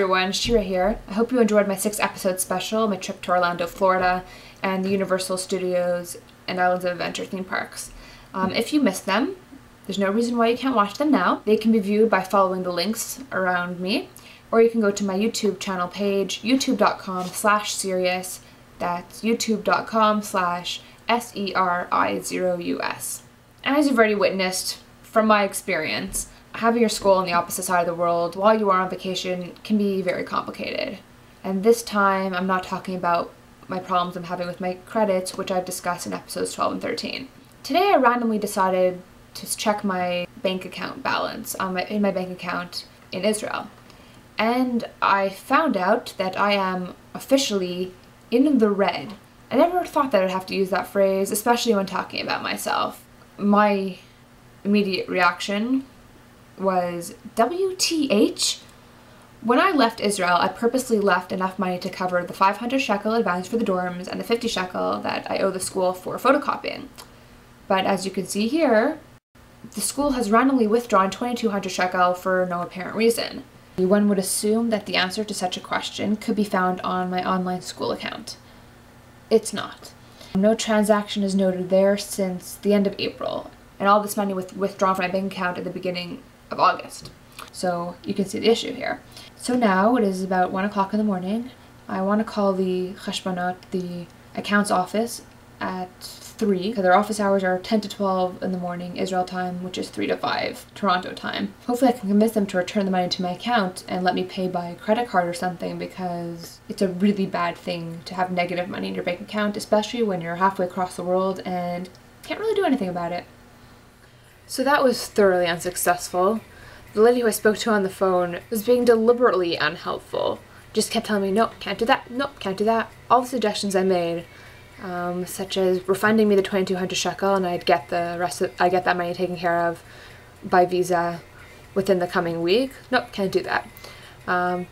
everyone, Shira here. I hope you enjoyed my 6-episode special, my trip to Orlando, Florida, and the Universal Studios and Islands of Adventure theme parks. If you missed them, there's no reason why you can't watch them now. They can be viewed by following the links around me, or you can go to my YouTube channel page, youtube.com/serious. That's youtube.com/SERI0US. And as you've already witnessed, from my experience, having your school on the opposite side of the world while you are on vacation can be very complicated. And this time, I'm not talking about my problems I'm having with my credits, which I've discussed in episodes 12 and 13. Today, I randomly decided to check my bank account balance in my bank account in Israel. And I found out that I am officially in the red. I never thought that I'd have to use that phrase, especially when talking about myself. My immediate reaction was, WTH? When I left Israel, I purposely left enough money to cover the 500 shekel advance for the dorms and the 50 shekel that I owe the school for photocopying. But as you can see here, the school has randomly withdrawn 2,200 shekel for no apparent reason. One would assume that the answer to such a question could be found on my online school account. It's not. No transaction is noted there since the end of April, and all this money was withdrawn from my bank account at the beginning of August. So you can see the issue here. So now it is about 1 o'clock in the morning. I want to call the cheshbonot, the accounts office, at 3, because their office hours are 10 to 12 in the morning Israel time, which is 3 to 5 Toronto time. Hopefully I can convince them to return the money to my account and let me pay by credit card or something, because it's a really bad thing to have negative money in your bank account, especially when you're halfway across the world and can't really do anything about it. So that was thoroughly unsuccessful. The lady who I spoke to on the phone was being deliberately unhelpful. Just kept telling me, nope, can't do that, nope, can't do that. All the suggestions I made, such as refunding me the 2,200 shekel and I'd get that money taken care of by visa within the coming week. Nope, can't do that.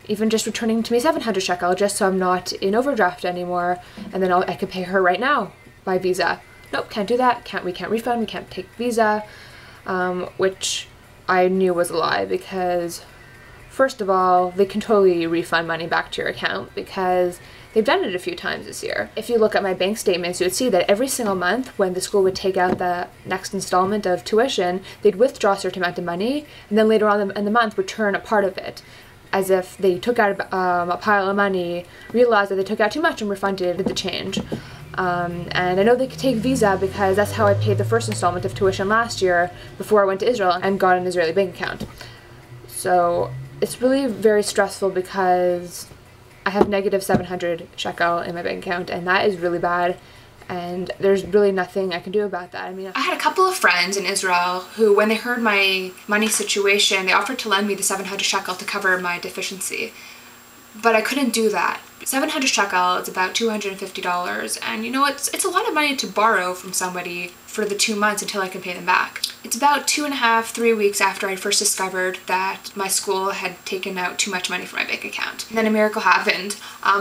Even just returning to me 700 shekel just so I'm not in overdraft anymore, and then I could pay her right now by visa. Nope, can't do that. We can't refund, we can't take visa. Which I knew was a lie, because first of all, they can totally refund money back to your account because they've done it a few times this year. If you look at my bank statements, you would see that every single month when the school would take out the next installment of tuition, they'd withdraw a certain amount of money and then later on in the month return a part of it, as if they took out a pile of money, realized that they took out too much and refunded the change. And I know they could take visa because that's how I paid the first installment of tuition last year before I went to Israel and got an Israeli bank account. So it's really very stressful because I have negative 700 shekel in my bank account, and that is really bad, and there's really nothing I can do about that. I mean, I had a couple of friends in Israel who, when they heard my money situation, they offered to lend me the 700 shekel to cover my deficiency. But I couldn't do that. 700 shekel is about $250, and you know, it's a lot of money to borrow from somebody for the 2 months until I can pay them back. It's about 2.5, 3 weeks after I first discovered that my school had taken out too much money from my bank account. And then a miracle happened.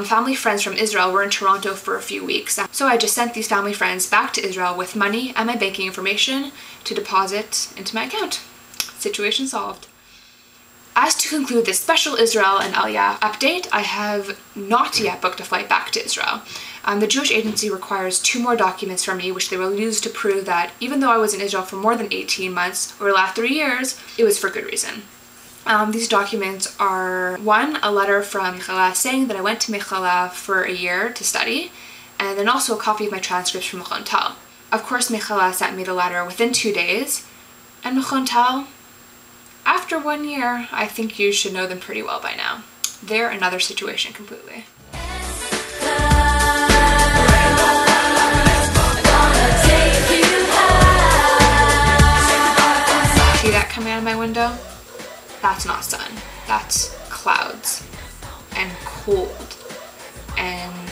Family friends from Israel were in Toronto for a few weeks, so I just sent these family friends back to Israel with money and my banking information to deposit into my account. Situation solved. As to conclude this special Israel and Aliyah update, I have not yet booked a flight back to Israel. The Jewish agency requires 2 more documents from me, which they will use to prove that even though I was in Israel for more than 18 months over the last 3 years, it was for good reason. These documents are, 1, a letter from Mechala saying that I went to Mechala for a year to study, and then also a copy of my transcripts from Mechon Tal. Of course, Mechala sent me the letter within 2 days, and Mechon Tal, after 1 year, I think you should know them pretty well by now. They're another situation completely. See that coming out of my window? That's not sun. That's clouds and cold. And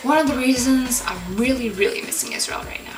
one of the reasons I'm really, really missing Israel right now.